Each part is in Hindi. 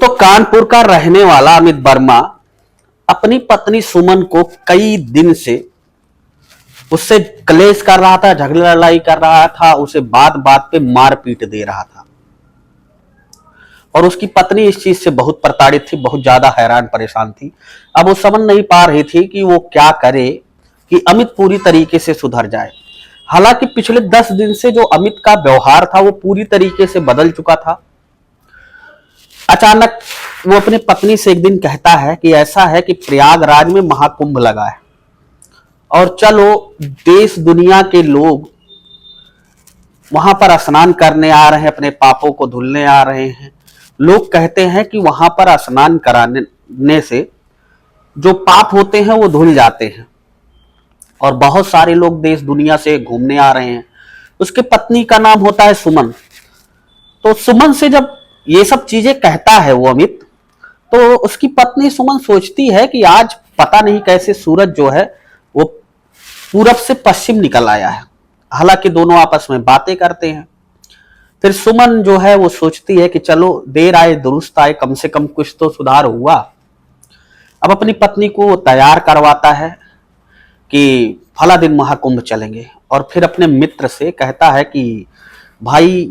तो कानपुर का रहने वाला अमित वर्मा अपनी पत्नी सुमन को कई दिन से उससे क्लेश कर रहा था, झगड़ा लड़ाई कर रहा था, उसे बात बात पे मार पीट दे रहा था। और उसकी पत्नी इस चीज से बहुत प्रताड़ित थी, बहुत ज्यादा हैरान परेशान थी। अब वो समझ नहीं पा रही थी कि वो क्या करे कि अमित पूरी तरीके से सुधर जाए। हालांकि पिछले 10 दिन से जो अमित का व्यवहार था वो पूरी तरीके से बदल चुका था। अचानक वो अपनी पत्नी से एक दिन कहता है कि ऐसा है कि प्रयागराज में महाकुंभ लगा है और चलो देश दुनिया के लोग वहां पर स्नान करने आ रहे हैं, अपने पापों को धुलने आ रहे हैं। लोग कहते हैं कि वहां पर स्नान कराने से जो पाप होते हैं वो धुल जाते हैं और बहुत सारे लोग देश दुनिया से घूमने आ रहे हैं। उसके पत्नी का नाम होता है सुमन। तो सुमन से जब ये सब चीजें कहता है वो अमित, तो उसकी पत्नी सुमन सोचती है कि आज पता नहीं कैसे सूरज जो है वो पूरब से पश्चिम निकल आया है। हालांकि दोनों आपस में बातें करते हैं। फिर सुमन जो है वो सोचती है कि चलो देर आए दुरुस्त आए, कम से कम कुछ तो सुधार हुआ। अब अपनी पत्नी को तैयार करवाता है कि फला दिन महाकुंभ चलेंगे और फिर अपने मित्र से कहता है कि भाई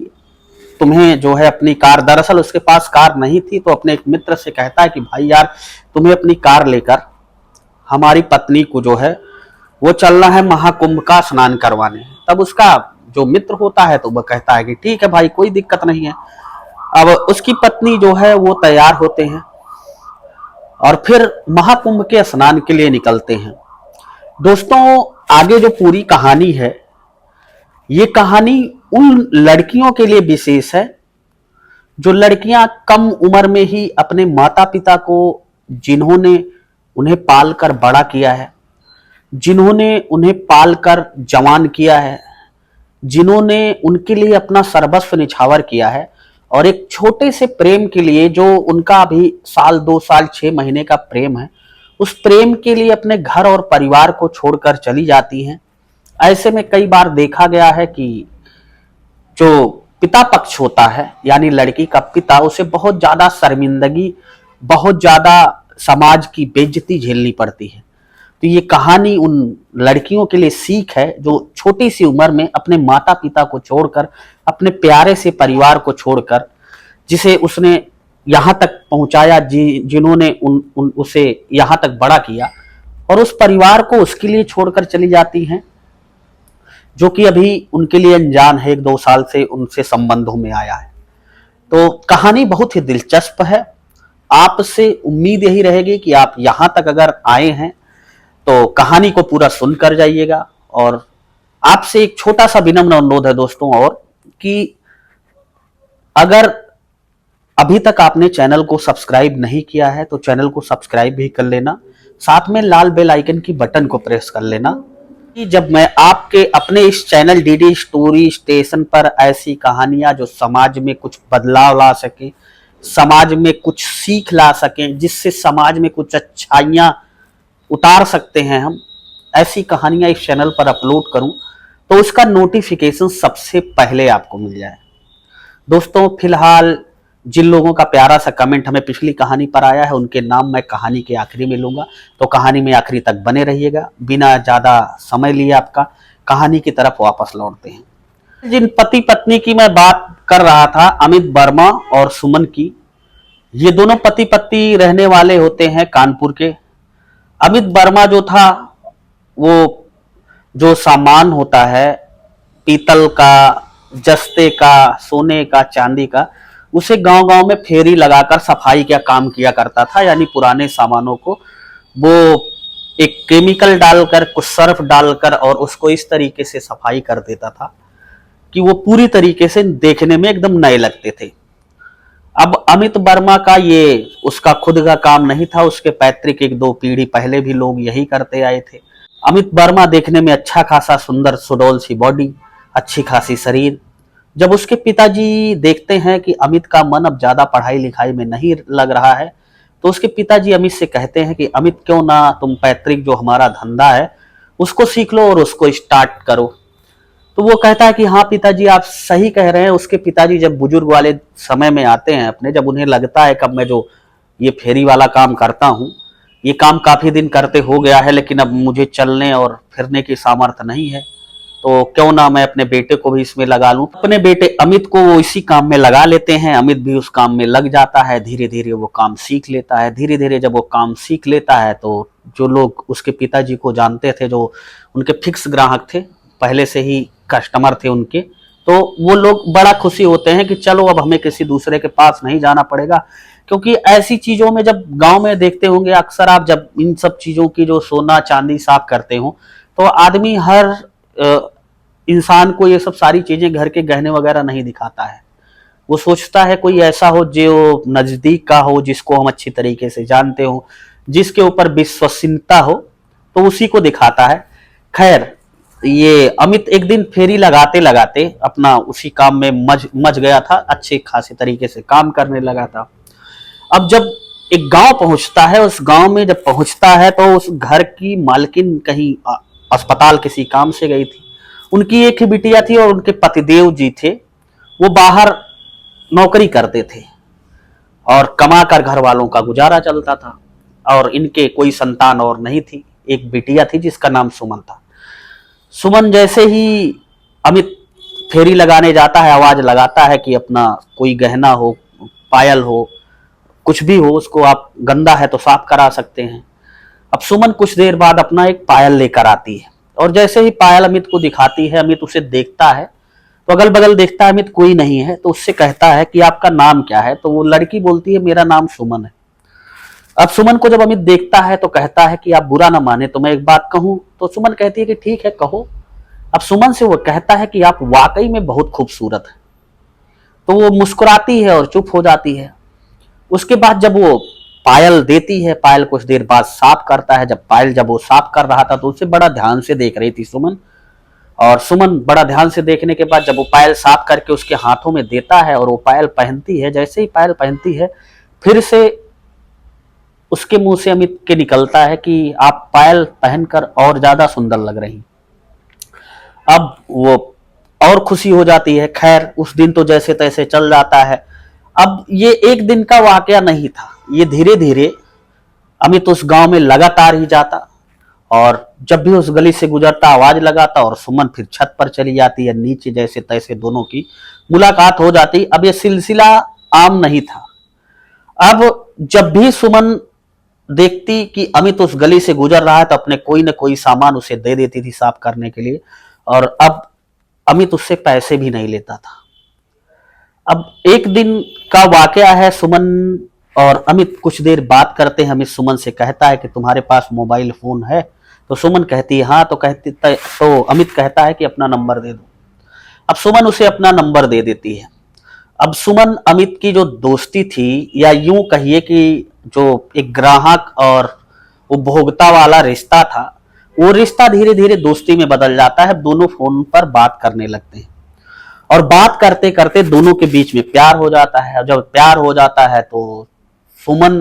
तुम्हें जो है अपनी कार, दरअसल उसके पास कार नहीं थी, तो अपने एक मित्र से कहता है कि भाई यार तुम्हें अपनी कार लेकर हमारी पत्नी को जो है वो चलना है महाकुंभ का स्नान करवाने। तब उसका जो मित्र होता है तो वह कहता है कि ठीक है भाई, कोई दिक्कत नहीं है। अब उसकी पत्नी जो है वो तैयार होते हैं और फिर महाकुंभ के स्नान के लिए निकलते हैं। दोस्तों, आगे जो पूरी कहानी है, ये कहानी उन लड़कियों के लिए विशेष है जो लड़कियां कम उम्र में ही अपने माता पिता को, जिन्होंने उन्हें पालकर बड़ा किया है, जिन्होंने उन्हें पालकर जवान किया है, जिन्होंने उनके लिए अपना सर्वस्व निछावर किया है, और एक छोटे से प्रेम के लिए जो उनका अभी साल 2 साल 6 महीने का प्रेम है, उस प्रेम के लिए अपने घर और परिवार को छोड़कर चली जाती हैं। ऐसे में कई बार देखा गया है कि जो पिता पक्ष होता है यानी लड़की का पिता, उसे बहुत ज्यादा शर्मिंदगी, बहुत ज्यादा समाज की बेइज्जती झेलनी पड़ती है। तो ये कहानी उन लड़कियों के लिए सीख है जो छोटी सी उम्र में अपने माता पिता को छोड़कर, अपने प्यारे से परिवार को छोड़कर, जिसे उसने यहाँ तक पहुंचाया, जिन्होंने उसे यहाँ तक बड़ा किया, और उस परिवार को उसके लिए छोड़कर चली जाती हैं, जो कि अभी उनके लिए अनजान है, 1-2 साल से उनसे संबंधों में आया है। तो कहानी बहुत ही दिलचस्प है। आपसे उम्मीद यही रहेगी कि आप यहां तक अगर आए हैं तो कहानी को पूरा सुनकर जाइएगा। और आपसे एक छोटा सा विनम्र अनुरोध है दोस्तों, और कि अगर अभी तक आपने चैनल को सब्सक्राइब नहीं किया है तो चैनल को सब्सक्राइब भी कर लेना, साथ में लाल बेल आइकन की बटन को प्रेस कर लेना कि जब मैं आपके अपने इस चैनल डीडी स्टोरी स्टेशन पर ऐसी कहानियां जो समाज में कुछ बदलाव ला सके, समाज में कुछ सीख ला सकें, जिससे समाज में कुछ अच्छाइयां उतार सकते हैं हम, ऐसी कहानियां इस चैनल पर अपलोड करूं तो उसका नोटिफिकेशन सबसे पहले आपको मिल जाए। दोस्तों, फिलहाल जिन लोगों का प्यारा सा कमेंट हमें पिछली कहानी पर आया है, उनके नाम मैं कहानी के आखिरी में लूंगा, तो कहानी में आखिरी तक बने रहिएगा। बिना ज्यादा समय लिए आपका कहानी की तरफ वापस लौटते हैं। जिन पति पत्नी की मैं बात कर रहा था, अमित वर्मा और सुमन की, ये दोनों पति पत्नी रहने वाले होते हैं कानपुर के। अमित वर्मा जो था वो जो सामान होता है पीतल का, जस्ते का, सोने का, चांदी का, उसे गांव गांव में फेरी लगाकर सफाई का काम किया करता था। यानी पुराने सामानों को वो एक केमिकल डालकर, कुछ सर्फ डालकर और उसको इस तरीके से सफाई कर देता था कि वो पूरी तरीके से देखने में एकदम नए लगते थे। अब अमित वर्मा का ये उसका खुद का काम नहीं था, उसके पैतृक 1-2 पीढ़ी पहले भी लोग यही करते आए थे। अमित वर्मा देखने में अच्छा खासा सुंदर सुडौल सी बॉडी, अच्छी खासी शरीर। जब उसके पिताजी देखते हैं कि अमित का मन अब ज्यादा पढ़ाई लिखाई में नहीं लग रहा है, तो उसके पिताजी अमित से कहते हैं कि अमित क्यों ना तुम पैतृक जो हमारा धंधा है उसको सीख लो और उसको स्टार्ट करो। तो वो कहता है कि हाँ पिताजी आप सही कह रहे हैं। उसके पिताजी जब बुजुर्ग वाले समय में आते हैं अपने, जब उन्हें लगता है कब मैं जो ये फेरी वाला काम करता हूँ, ये काम काफी दिन करते हो गया है, लेकिन अब मुझे चलने और फिरने की सामर्थ्य नहीं है, तो क्यों ना मैं अपने बेटे को भी इसमें लगा लूं। अपने बेटे अमित को वो इसी काम में लगा लेते हैं। अमित भी उस काम में लग जाता है। धीरे धीरे वो काम सीख लेता है। धीरे धीरे जब वो काम सीख लेता है तो जो लोग उसके पिताजी को जानते थे, जो उनके फिक्स ग्राहक थे, पहले से ही कस्टमर थे उनके, तो वो लोग बड़ा खुशी होते हैं कि चलो अब हमें किसी दूसरे के पास नहीं जाना पड़ेगा। क्योंकि ऐसी चीजों में जब गांव में देखते होंगे अक्सर आप, जब इन सब चीजों की जो सोना चांदी साफ करते हो, तो आदमी हर इंसान को ये सब सारी चीजें, घर के गहने वगैरह नहीं दिखाता है। वो सोचता है कोई ऐसा हो जो नजदीक का हो, जिसको हम अच्छी तरीके से जानते हो, जिसके ऊपर विश्वसनीयता हो, तो उसी को दिखाता है। खैर, ये अमित एक दिन फेरी लगाते लगाते अपना उसी काम में मज गया था। अच्छे खासे तरीके से काम करने लगा था। अब जब एक गांव पहुंचता है, उस गांव में जब पहुंचता है तो उस घर की मालकिन कहीं अस्पताल किसी काम से गई थी। उनकी एक ही बिटिया थी और उनके पतिदेव जी थे, वो बाहर नौकरी करते थे और कमा कर घर वालों का गुजारा चलता था। और इनके कोई संतान और नहीं थी। एक बिटिया थी जिसका नाम सुमन था। सुमन जैसे ही अमित फेरी लगाने जाता है, आवाज लगाता है कि अपना कोई गहना हो, पायल हो, कुछ भी हो, उसको आप गंदा है तो साफ करा सकते हैं। अब सुमन कुछ देर बाद अपना एक पायल लेकर आती है और जैसे ही पायल अमित को दिखाती है, अमित उसे देखता है तो अगल बगल देखता है, अमित कोई नहीं है, तो उससे कहता है कि आपका नाम क्या है। तो वो लड़की बोलती है मेरा नाम सुमन है। अब सुमन को जब अमित देखता है तो कहता है कि आप बुरा ना माने तो मैं एक बात कहूं। तो सुमन कहती है कि ठीक है कहो। अब सुमन से वो कहता है कि आप वाकई में बहुत खूबसूरत है। तो वो मुस्कुराती है और चुप हो जाती है। उसके बाद जब वो पायल देती है, पायल कुछ देर बाद साफ करता है। जब वो साफ कर रहा था तो उसे बड़ा ध्यान से देख रही थी सुमन। और सुमन बड़ा ध्यान से देखने के बाद जब वो पायल साफ करके उसके हाथों में देता है और वो पायल पहनती है, जैसे ही पायल पहनती है, फिर से उसके मुंह से अमित के निकलता है कि आप पायल पहनकर और ज्यादा सुंदर लग रही। अब वो और खुशी हो जाती है। खैर, उस दिन तो जैसे तैसे चल जाता है। अब ये एक दिन का वाकया नहीं था, ये धीरे धीरे अमित उस गांव में लगातार ही जाता और जब भी उस गली से गुजरता आवाज लगाता और सुमन फिर छत पर चली जाती है नीचे, जैसे तैसे दोनों की मुलाकात हो जाती। अब ये सिलसिला आम नहीं था। अब जब भी सुमन देखती कि अमित उस गली से गुजर रहा है तो अपने कोई न कोई सामान उसे दे देती थी साफ करने के लिए। और अब अमित उससे पैसे भी नहीं लेता था। अब एक दिन का वाकया है, सुमन और अमित कुछ देर बात करते हैं। अमित सुमन से कहता है कि तुम्हारे पास मोबाइल फोन है? तो सुमन कहती है हाँ। तो अमित कहता है कि अपना नंबर दे दो। अब सुमन उसे अपना नंबर दे देती है। अब सुमन अमित की जो दोस्ती थी, या यूं कहिए कि जो एक ग्राहक और उपभोक्ता वाला रिश्ता था, वो रिश्ता धीरे धीरे दोस्ती में बदल जाता है। दोनों फोन पर बात करने लगते हैं और बात करते करते दोनों के बीच में प्यार हो जाता है। और जब प्यार हो जाता है तो सुमन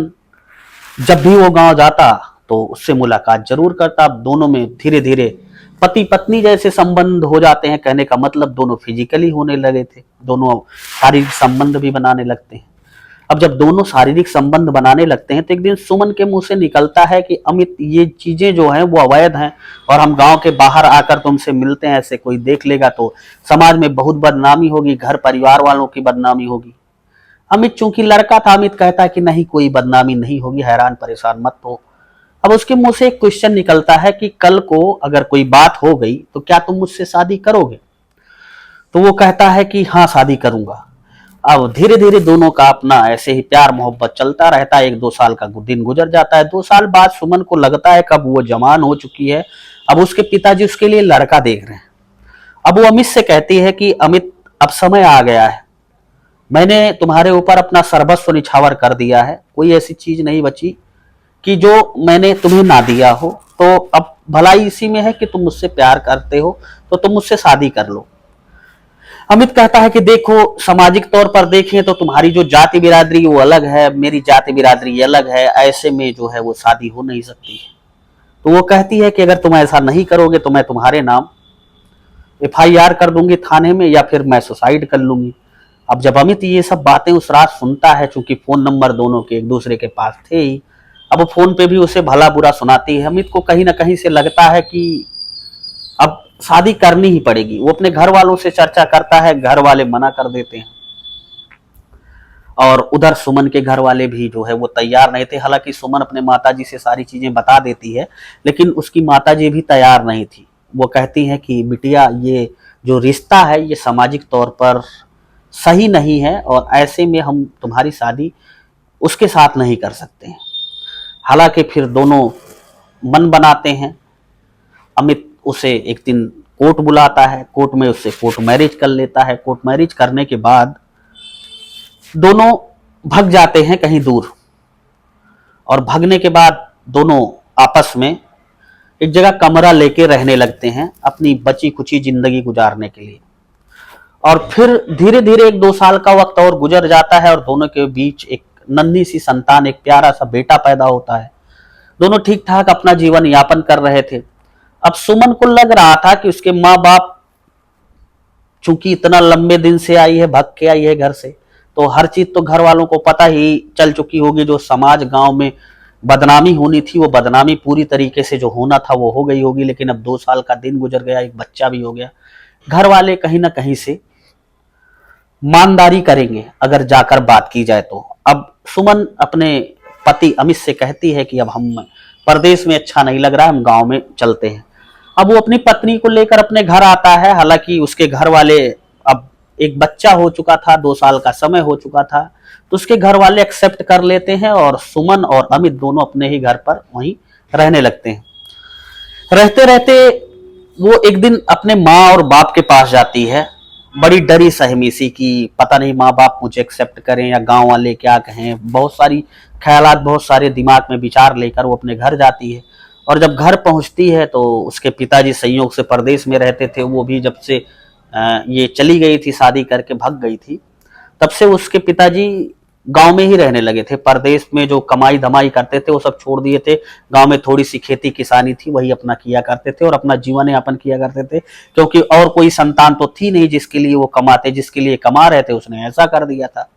जब भी वो गांव जाता तो उससे मुलाकात जरूर करता। अब दोनों में धीरे धीरे पति पत्नी जैसे संबंध हो जाते हैं। कहने का मतलब दोनों फिजिकली होने लगे थे, दोनों शारीरिक संबंध भी बनाने लगते हैं। अब जब दोनों शारीरिक संबंध बनाने लगते हैं तो एक दिन सुमन के मुंह से निकलता है कि अमित, ये चीजें जो हैं वो अवैध हैं और हम गांव के बाहर आकर तुमसे मिलते हैं, ऐसे कोई देख लेगा तो समाज में बहुत बदनामी होगी, घर परिवार वालों की बदनामी होगी। अमित चूंकि लड़का था, अमित कहता है कि नहीं, कोई बदनामी नहीं होगी, हैरान परेशान मत हो। अब उसके मुंह से एक क्वेश्चन निकलता है कि कल को अगर कोई बात हो गई तो क्या तुम मुझसे शादी करोगे? तो वो कहता है कि हाँ शादी करूंगा। अब धीरे धीरे दोनों का अपना ऐसे ही प्यार मोहब्बत चलता रहता है। 1-2 साल का दिन गुजर जाता है। 2 साल बाद सुमन को लगता है कब वो जवान हो चुकी है। अब उसके पिताजी उसके लिए लड़का देख रहे हैं। अब वो अमित से कहती है कि अमित, अब समय आ गया है, मैंने तुम्हारे ऊपर अपना सर्वस्व निछावर कर दिया है। कोई ऐसी चीज नहीं बची कि जो मैंने तुम्हें ना दिया हो। तो अब भलाई इसी में है कि तुम मुझसे प्यार करते हो तो तुम मुझसे शादी कर लो। अमित कहता है कि देखो, सामाजिक तौर पर देखें तो तुम्हारी जो जाति बिरादरी वो अलग है, मेरी जाति बिरादरी अलग है, ऐसे में जो है वो शादी हो नहीं सकती है। तो वो कहती है कि अगर तुम ऐसा नहीं करोगे तो मैं तुम्हारे नाम FIR कर दूंगी थाने में या फिर मैं सुसाइड कर लूंगी। अब जब अमित ये सब बातें उस रात सुनता है, चूंकि फोन नंबर दोनों के एक दूसरे के पास थे ही, अब वो फोन पे भी उसे भला बुरा सुनाती है। अमित को कहीं ना कहीं से लगता है कि अब शादी करनी ही पड़ेगी। वो अपने घर वालों से चर्चा करता है, घर वाले मना कर देते हैं और उधर सुमन के घर वाले भी जो है वो तैयार नहीं थे। हालांकि सुमन अपने माताजी से सारी चीजें बता देती है, लेकिन उसकी माताजी भी तैयार नहीं थी। वो कहती हैं कि बिटिया, ये जो रिश्ता है ये सामाजिक तौर पर सही नहीं है और ऐसे में हम तुम्हारी शादी उसके साथ नहीं कर सकते हैं। हालांकि फिर दोनों मन बनाते हैं। अमित उसे एक दिन कोर्ट बुलाता है, कोर्ट में उससे कोर्ट मैरिज कर लेता है। कोर्ट मैरिज करने के बाद दोनों भग जाते हैं कहीं दूर, और भगने के बाद दोनों आपस में एक जगह कमरा लेके रहने लगते हैं अपनी बची कुची जिंदगी गुजारने के लिए। और फिर धीरे धीरे 1-2 साल का वक्त और गुजर जाता है और दोनों के बीच एक नन्ही सी संतान, एक प्यारा सा बेटा पैदा होता है। दोनों ठीक ठाक अपना जीवन यापन कर रहे थे। अब सुमन को लग रहा था कि उसके माँ बाप चूंकि इतना लंबे दिन से आई है, भग के आई है घर से, तो हर चीज तो घर वालों को पता ही चल चुकी होगी। जो समाज गांव में बदनामी होनी थी वो बदनामी पूरी तरीके से जो होना था वो हो गई होगी। लेकिन अब 2 साल का दिन गुजर गया, एक बच्चा भी हो गया। घर वाले कहीं ना कहीं से ईमानदारी करेंगे अगर जाकर बात की जाए तो। अब सुमन अपने पति अमित से कहती है कि अब हम परदेश में अच्छा नहीं लग रहा, हम गांव में चलते हैं। अब वो अपनी पत्नी को लेकर अपने घर आता है। हालांकि उसके घर वाले, अब एक बच्चा हो चुका था, 2 साल का समय हो चुका था, तो उसके घर वाले एक्सेप्ट कर लेते हैं और सुमन और अमित दोनों अपने ही घर पर वहीं रहने लगते हैं। रहते रहते वो एक दिन अपने माँ और बाप के पास जाती है, बड़ी डरी सहमी सी कि पता नहीं माँ बाप मुझे एक्सेप्ट करें या गांव वाले क्या कहें। बहुत सारी ख्यालात, बहुत सारे दिमाग में विचार लेकर वो अपने घर जाती है। और जब घर पहुंचती है तो उसके पिताजी संयोग से परदेश में रहते थे। वो भी जब से ये चली गई थी, शादी करके भग गई थी, तब से उसके पिताजी गांव में ही रहने लगे थे। परदेश में जो कमाई धमाई करते थे वो सब छोड़ दिए थे। गांव में थोड़ी सी खेती किसानी थी, वही अपना किया करते थे और अपना जीवन यापन किया करते थे, क्योंकि और कोई संतान तो थी नहीं जिसके लिए वो कमाते। जिसके लिए कमा रहे थे उसने ऐसा कर दिया था।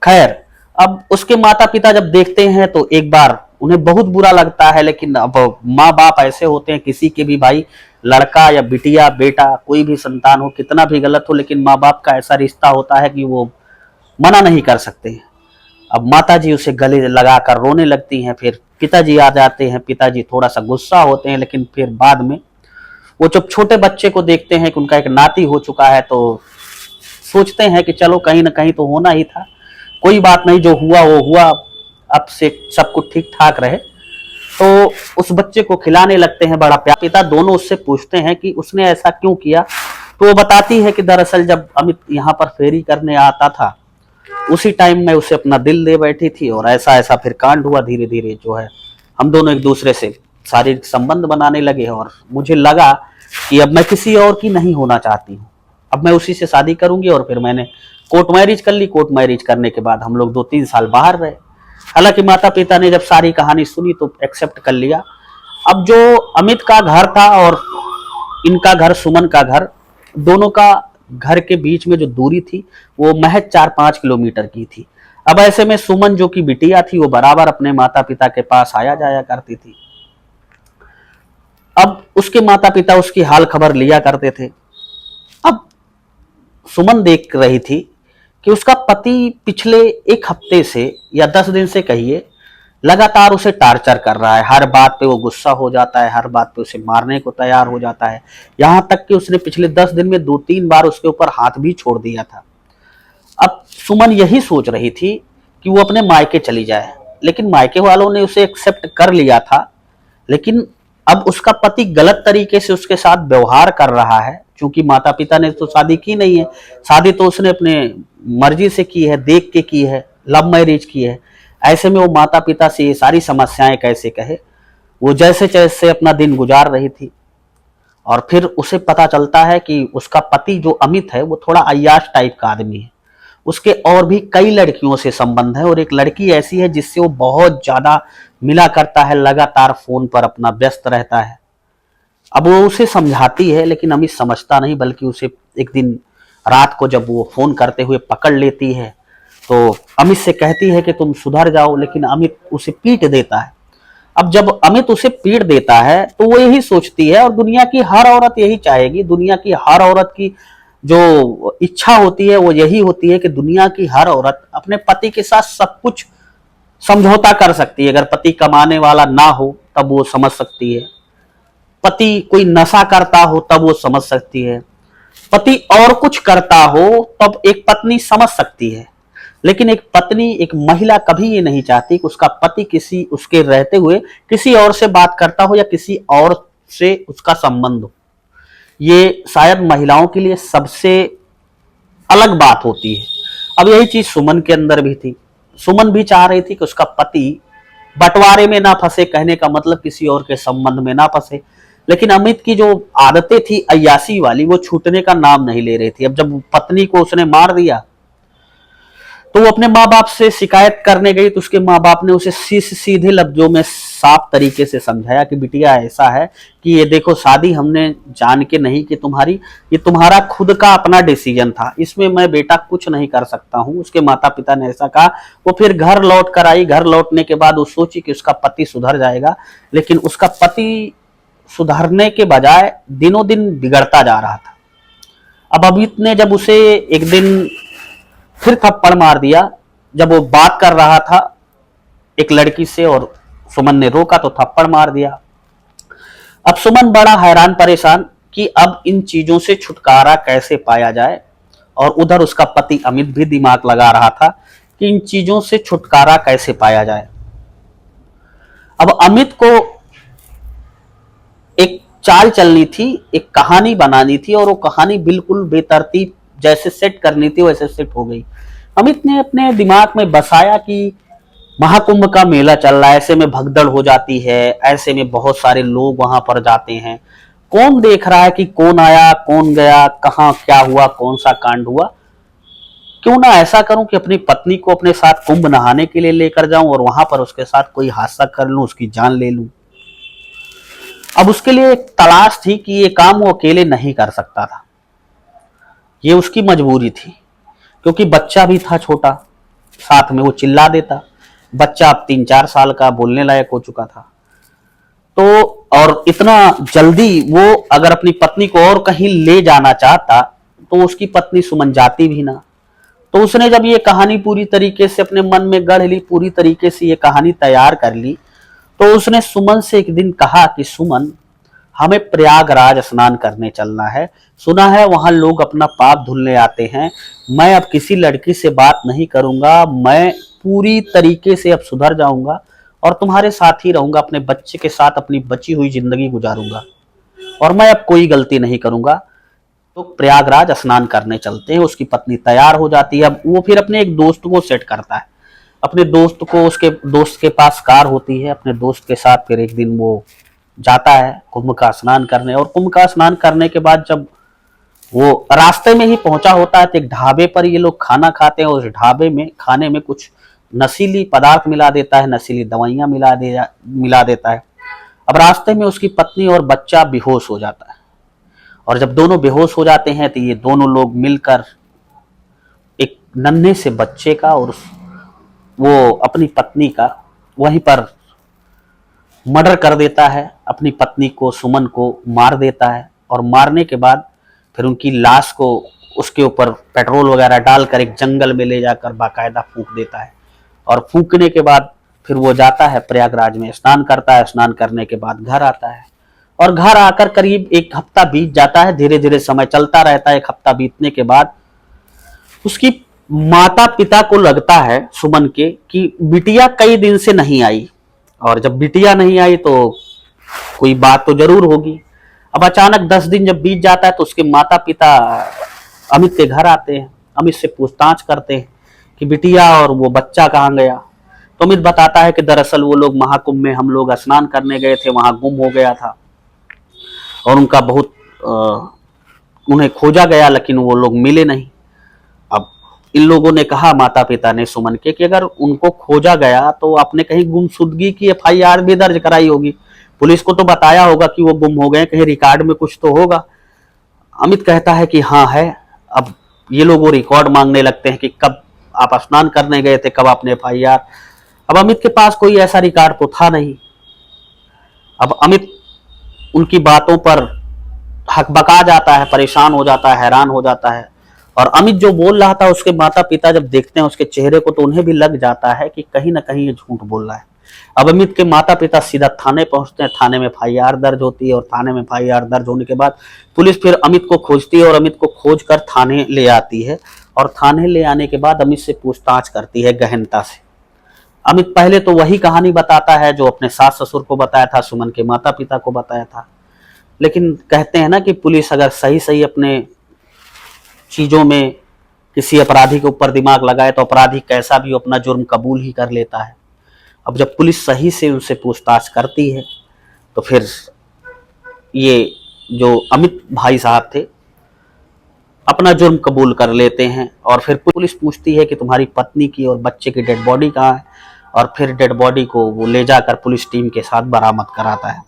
खैर, अब उसके माता पिता जब देखते हैं तो एक बार उन्हें बहुत बुरा लगता है। लेकिन अब माँ बाप ऐसे होते हैं, किसी के भी भाई, लड़का या बिटिया, बेटा, कोई भी संतान हो, कितना भी गलत हो, लेकिन माँ बाप का ऐसा रिश्ता होता है कि वो मना नहीं कर सकते। अब माताजी उसे गले लगाकर रोने लगती हैं। फिर पिताजी आ जाते हैं। पिताजी थोड़ा सा गुस्सा होते हैं, लेकिन फिर बाद में वो जब छोटे बच्चे को देखते हैं कि उनका एक नाती हो चुका है, तो सोचते हैं कि चलो कहीं ना कहीं तो होना ही था, कोई बात नहीं, जो हुआ वो हुआ, अब से सब कुछ ठीक ठाक रहे। तो उस बच्चे को खिलाने लगते हैं बड़ा प्यार। पिता दोनों उससे पूछते हैं कि उसने ऐसा क्यों किया, तो वो बताती है कि दरअसल जब अमित यहाँ पर फेरी करने आता था उसी टाइम में उसे अपना दिल दे बैठी थी और ऐसा ऐसा फिर कांड हुआ। धीरे धीरे जो है हम दोनों एक दूसरे से शारीरिक संबंध बनाने लगे और मुझे लगा कि अब मैं किसी और की नहीं होना चाहती हूँ, अब मैं उसी से शादी करूंगी। और फिर मैंने कोर्ट मैरिज कर ली। कोर्ट मैरिज करने के बाद हम लोग 2-3 साल बाहर रहे। हालांकि माता पिता ने जब सारी कहानी सुनी तो एक्सेप्ट कर लिया। अब जो अमित का घर था और इनका घर, सुमन का घर, दोनों का घर के बीच में जो दूरी थी वो महज 4-5 किलोमीटर की थी। अब ऐसे में सुमन जो कि बिटिया थी वो बराबर अपने माता पिता के पास आया जाया करती थी। अब उसके माता पिता उसकी हाल खबर लिया करते थे। अब सुमन देख रही थी कि उसका पति पिछले 1 हफ्ते से या 10 दिन से कहिए लगातार उसे टार्चर कर रहा है। हर बात पे वो गुस्सा हो जाता है, हर बात पे उसे मारने को तैयार हो जाता है। यहां तक कि उसने पिछले 10 दिन में 2-3 बार उसके ऊपर हाथ भी छोड़ दिया था। अब सुमन यही सोच रही थी कि वो अपने मायके चली जाए, लेकिन मायके वालों ने उसे एक्सेप्ट कर लिया था। लेकिन अब उसका पति गलत तरीके से उसके साथ व्यवहार कर रहा है, क्योंकि माता पिता ने तो शादी की नहीं है। शादी तो उसने अपने मर्जी से की है, देख के की है, लव मैरिज की है। ऐसे में वो माता पिता से ये सारी समस्याएं कैसे कहे। वो जैसे जैसे अपना दिन गुजार रही थी और फिर उसे पता चलता है कि उसका पति जो अमित है वो थोड़ा अय्याश टाइप का आदमी है। उसके और भी कई लड़कियों से संबंध है और एक लड़की ऐसी है जिससे वो बहुत ज्यादा मिला करता है, लगातार फोन पर अपना व्यस्त रहता है। अब वो उसे समझाती है, लेकिन अमित समझता नहीं, बल्कि उसे एक दिन रात को जब वो फोन करते हुए पकड़ लेती है तो अमित से कहती है कि तुम सुधर जाओ, लेकिन अमित उसे पीट देता है। अब जब अमित उसे पीट देता है तो वो यही सोचती है, और दुनिया की हर औरत यही चाहेगी, दुनिया की हर औरत की जो इच्छा होती है वो यही होती है कि दुनिया की हर औरत अपने पति के साथ सब कुछ समझौता कर सकती है। अगर पति कमाने वाला ना हो तब वो समझ सकती है, पति कोई नशा करता हो तब वो समझ सकती है, पति और कुछ करता हो तब एक पत्नी समझ सकती है। लेकिन एक पत्नी, एक महिला कभी ये नहीं चाहती कि उसका पति किसी उसके रहते हुए किसी और से बात करता हो या किसी और से उसका संबंध हो। ये शायद महिलाओं के लिए सबसे अलग बात होती है। अब यही चीज सुमन के अंदर भी थी। सुमन भी चाह रही थी कि उसका पति बंटवारे में ना फंसे, कहने का मतलब किसी और के संबंध में ना फंसे। लेकिन अमित की जो आदतें थी अय्याशी वाली, वो छूटने का नाम नहीं ले रही थी। अब जब पत्नी को उसने मार दिया तो वो अपने माँ बाप से शिकायत करने गई, तो उसके माँ बाप ने उसे सीधे लफ्जों में साफ तरीके से समझाया कि बिटिया ऐसा है कि ये देखो, शादी हमने जान के नहीं की तुम्हारी, ये तुम्हारा खुद का अपना डिसीजन था, इसमें मैं बेटा कुछ नहीं कर सकता हूँ। उसके माता पिता ने ऐसा कहा। वो फिर घर लौट कर आई। घर लौटने के बाद वो सोची कि उसका पति सुधर जाएगा, लेकिन उसका पति सुधरने के बजाय दिनों दिन बिगड़ता जा रहा था। अब अमित ने जब उसे एक दिन फिर थप्पड़ मार दिया, जब वो बात कर रहा था एक लड़की से और सुमन ने रोका तो थप्पड़ मार दिया। अब सुमन बड़ा हैरान परेशान कि अब इन चीजों से छुटकारा कैसे पाया जाए, और उधर उसका पति अमित भी दिमाग लगा रहा था कि इन चीजों से छुटकारा कैसे पाया जाए। अब अमित को एक चाल चलनी थी, एक कहानी बनानी थी, और वो कहानी बिल्कुल बेतरतीब जैसे सेट करनी थी वैसे सेट हो गई। अमित ने अपने दिमाग में बसाया कि महाकुंभ का मेला चल रहा है, ऐसे में भगदड़ हो जाती है, ऐसे में बहुत सारे लोग वहां पर जाते हैं, कौन देख रहा है कि कौन आया कौन गया, कहाँ क्या हुआ, कौन सा कांड हुआ। क्यों ना ऐसा करूं कि अपनी पत्नी को अपने साथ कुंभ नहाने के लिए लेकर जाऊं और वहां पर उसके साथ कोई हादसा कर लूं, उसकी जान ले लूं। अब उसके लिए एक तलाश थी कि ये काम वो अकेले नहीं कर सकता था, ये उसकी मजबूरी थी, क्योंकि बच्चा भी था छोटा, साथ में वो चिल्ला देता। बच्चा अब 3-4 साल का बोलने लायक हो चुका था। तो और इतना जल्दी वो अगर अपनी पत्नी को और कहीं ले जाना चाहता तो उसकी पत्नी सुमन जाती भी ना। तो उसने जब ये कहानी पूरी तरीके से अपने मन में गढ़ ली, पूरी तरीके से ये कहानी तैयार कर ली, तो उसने सुमन से एक दिन कहा कि सुमन, हमें प्रयागराज स्नान करने चलना है, सुना है वहां लोग अपना पाप धुलने आते हैं। मैं अब किसी लड़की से बात नहीं करूंगा, मैं पूरी तरीके से अब सुधर जाऊंगा और तुम्हारे साथ ही रहूंगा, अपने बच्चे के साथ अपनी बची हुई जिंदगी गुजारूंगा, और मैं अब कोई गलती नहीं करूंगा। तो प्रयागराज स्नान करने चलते हैं। उसकी पत्नी तैयार हो जाती है। अब वो फिर अपने एक दोस्त को सेट करता है, अपने दोस्त को, उसके दोस्त के पास कार होती है, अपने दोस्त के साथ फिर एक दिन वो जाता है कुंभ का स्नान करने। और कुंभ का स्नान करने के बाद जब वो रास्ते में ही पहुंचा होता है तो एक ढाबे पर ये लोग खाना खाते हैं, और उस ढाबे में खाने में कुछ नशीली पदार्थ मिला देता है, नशीली दवाइयां मिला देता है। अब रास्ते में उसकी पत्नी और बच्चा बेहोश हो जाता है, और जब दोनों बेहोश हो जाते हैं तो ये दोनों लोग मिलकर एक नन्हे से बच्चे का और वो अपनी पत्नी का वहीं पर मर्डर कर देता है। अपनी पत्नी को, सुमन को मार देता है, और मारने के बाद फिर उनकी लाश को उसके ऊपर पेट्रोल वगैरह डालकर एक जंगल में ले जाकर बाकायदा फूंक देता है। और फूंकने के बाद फिर वो जाता है प्रयागराज में, स्नान करता है। स्नान करने के बाद घर आता है, और घर आकर करीब 1 हफ्ता बीत जाता है। धीरे धीरे समय चलता रहता है। 1 हफ्ता बीतने के बाद उसकी माता पिता को लगता है सुमन के कि बिटिया कई दिन से नहीं आई, और जब बिटिया नहीं आई तो कोई बात तो जरूर होगी। अब अचानक 10 दिन जब बीत जाता है तो उसके माता पिता अमित के घर आते हैं, अमित से पूछताछ करते हैं कि बिटिया और वो बच्चा कहाँ गया। तो अमित बताता है कि दरअसल वो लोग महाकुंभ में हम लोग स्नान करने गए थे, वहां गुम हो गया था, और उनका बहुत उन्हें खोजा गया, लेकिन वो लोग मिले नहीं। अब इन लोगों ने कहा, माता पिता ने सुमन के, कि अगर उनको खोजा गया तो आपने कहीं गुमशुदगी की FIR भी दर्ज कराई होगी, पुलिस को तो बताया होगा कि वो गुम हो गए, कहीं रिकॉर्ड में कुछ तो होगा। अमित कहता है कि हाँ है। अब ये लोग वो रिकॉर्ड मांगने लगते हैं कि कब आप स्नान करने गए थे, कब आपने FIR। अब अमित के पास कोई ऐसा रिकॉर्ड तो था नहीं। अब अमित उनकी बातों पर हकबका जाता है, परेशान हो जाता है, हैरान हो जाता है। और अमित जो बोल रहा था, उसके माता पिता जब देखते हैं उसके चेहरे को, तो उन्हें भी लग जाता है कि कहीं ना कहीं ये झूठ बोल रहा है। अब अमित के माता पिता सीधा थाने पहुंचते हैं, थाने में FIR दर्ज होती है, और थाने में FIR दर्ज होने के बाद पुलिस फिर अमित को खोजती है और अमित को खोज कर थाने ले आती है। और थाने ले आने के बाद अमित से पूछताछ करती है गहनता से। अमित पहले तो वही कहानी बताता है जो अपने सास ससुर को बताया था, सुमन के माता पिता को बताया था। लेकिन कहते हैं ना कि पुलिस अगर सही सही अपने चीजों में किसी अपराधी के ऊपर दिमाग लगाए तो अपराधी कैसा भी अपना जुर्म कबूल ही कर लेता है। अब जब पुलिस सही से उनसे पूछताछ करती है तो फिर ये जो अमित भाई साहब थे अपना जुर्म कबूल कर लेते हैं। और फिर पुलिस पूछती है कि तुम्हारी पत्नी की और बच्चे की डेड बॉडी कहाँ है, और फिर डेड बॉडी को वो ले जाकर पुलिस टीम के साथ बरामद कराता है।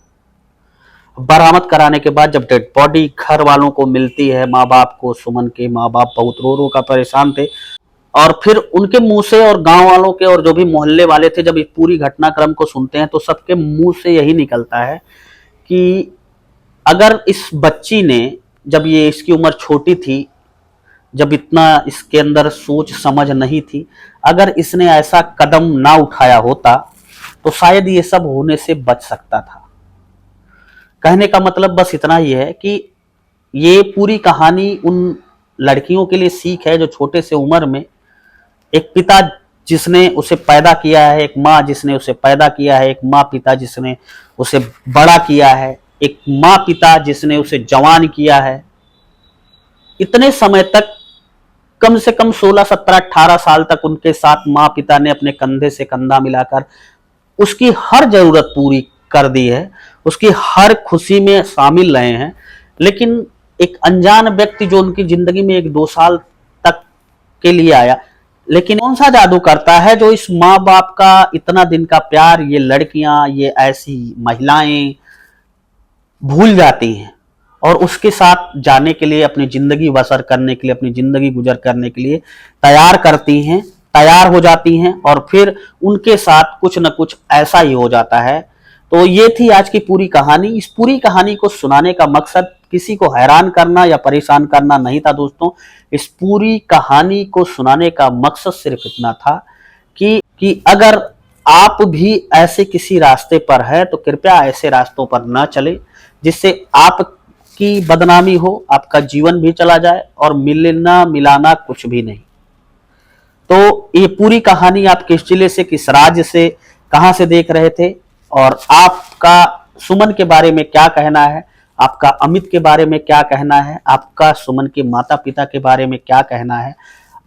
बरामद कराने के बाद जब डेड बॉडी घर वालों को मिलती है, माँ बाप को, सुमन के माँ बाप बहुत रो रो कर परेशान थे। और फिर उनके मुंह से और गांव वालों के और जो भी मोहल्ले वाले थे, जब इस पूरी घटनाक्रम को सुनते हैं तो सबके मुंह से यही निकलता है कि अगर इस बच्ची ने, जब ये इसकी उम्र छोटी थी, जब इतना इसके अंदर सोच समझ नहीं थी, अगर इसने ऐसा कदम ना उठाया होता तो शायद ये सब होने से बच सकता था। कहने का मतलब बस इतना ही है कि ये पूरी कहानी उन लड़कियों के लिए सीख है जो छोटे से उम्र में एक पिता जिसने उसे पैदा किया है, एक माँ जिसने उसे पैदा किया है, एक माँ पिता जिसने उसे बड़ा किया है, एक माँ पिता जिसने उसे जवान किया है, इतने समय तक कम से कम 16, 17, 18 साल तक उनके साथ माँ पिता ने अपने कंधे से कंधा मिलाकर उसकी हर जरूरत पूरी कर दी है, उसकी हर खुशी में शामिल रहे हैं। लेकिन एक अनजान व्यक्ति जो उनकी जिंदगी में 1-2 साल तक के लिए आया, लेकिन कौन सा जादू करता है जो इस माँ बाप का इतना दिन का प्यार ये लड़कियां, ये ऐसी महिलाएं भूल जाती हैं और उसके साथ जाने के लिए, अपनी जिंदगी बसर करने के लिए, अपनी जिंदगी गुजर करने के लिए तैयार करती हैं, तैयार हो जाती हैं, और फिर उनके साथ कुछ न कुछ ऐसा ही हो जाता है। तो ये थी आज की पूरी कहानी। इस पूरी कहानी को सुनाने का मकसद किसी को हैरान करना या परेशान करना नहीं था दोस्तों। इस पूरी कहानी को सुनाने का मकसद सिर्फ इतना था कि अगर आप भी ऐसे किसी रास्ते पर है तो कृपया ऐसे रास्तों पर ना चले जिससे आपकी बदनामी हो, आपका जीवन भी चला जाए और मिलना मिलाना कुछ भी नहीं। तो ये पूरी कहानी आप किस जिले से, किस राज्य से, कहां से देख रहे थे, और आपका सुमन के बारे में क्या कहना है, आपका अमित के बारे में क्या कहना है, आपका सुमन के माता पिता के बारे में क्या कहना है,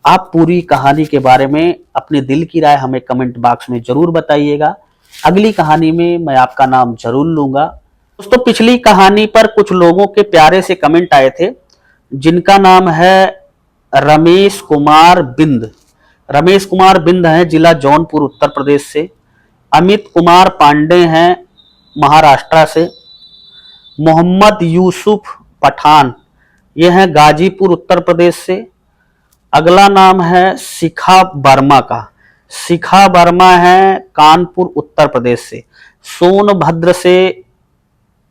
आप पूरी कहानी के बारे में अपने दिल की राय हमें कमेंट बॉक्स में जरूर बताइएगा। अगली कहानी में मैं आपका नाम जरूर लूंगा। दोस्तों, पिछली कहानी पर कुछ लोगों के प्यारे से कमेंट आए थे जिनका नाम है रमेश कुमार बिंद। रमेश कुमार बिंद हैं जिला जौनपुर उत्तर प्रदेश से। अमित कुमार पांडे हैं महाराष्ट्र से। मोहम्मद यूसुफ पठान ये हैं गाजीपुर उत्तर प्रदेश से। अगला नाम है शिखा वर्मा का। शिखा वर्मा है कानपुर उत्तर प्रदेश से।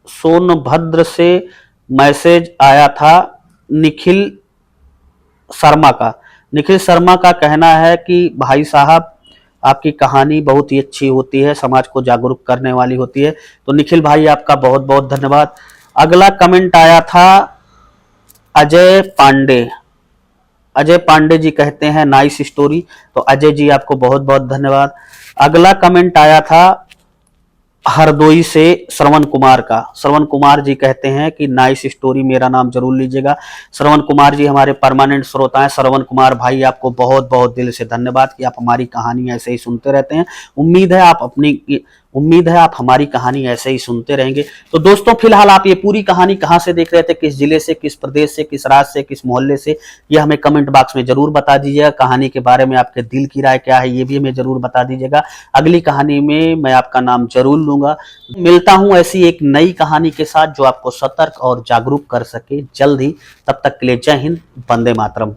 सोनभद्र से मैसेज आया था निखिल शर्मा का। निखिल शर्मा का कहना है कि भाई साहब आपकी कहानी बहुत ही अच्छी होती है, समाज को जागरूक करने वाली होती है। तो निखिल भाई आपका बहुत बहुत धन्यवाद। अगला कमेंट आया था अजय पांडे। अजय पांडे जी कहते हैं नाइस स्टोरी। तो अजय जी आपको बहुत बहुत धन्यवाद। अगला कमेंट आया था हरदोई से श्रवण कुमार का। श्रवण कुमार जी कहते हैं कि नाइस स्टोरी, मेरा नाम जरूर लीजिएगा। श्रवण कुमार जी हमारे परमानेंट श्रोता हैं। श्रवण कुमार भाई आपको बहुत बहुत दिल से धन्यवाद कि आप हमारी कहानी ऐसे ही सुनते रहते हैं। उम्मीद है आप अपनी उम्मीद है आप हमारी कहानी ऐसे ही सुनते रहेंगे। तो दोस्तों फिलहाल आप ये पूरी कहानी कहाँ से देख रहे थे, किस जिले से, किस प्रदेश से, किस राज्य से, किस मोहल्ले से, ये हमें कमेंट बॉक्स में जरूर बता दीजिएगा। कहानी के बारे में आपके दिल की राय क्या है ये भी हमें जरूर बता दीजिएगा। अगली कहानी में मैं आपका नाम जरूर लूंगा। मिलता हूं ऐसी एक नई कहानी के साथ जो आपको सतर्क और जागरूक कर सके जल्द ही। तब तक के लिए जय हिंद, वंदे मातरम।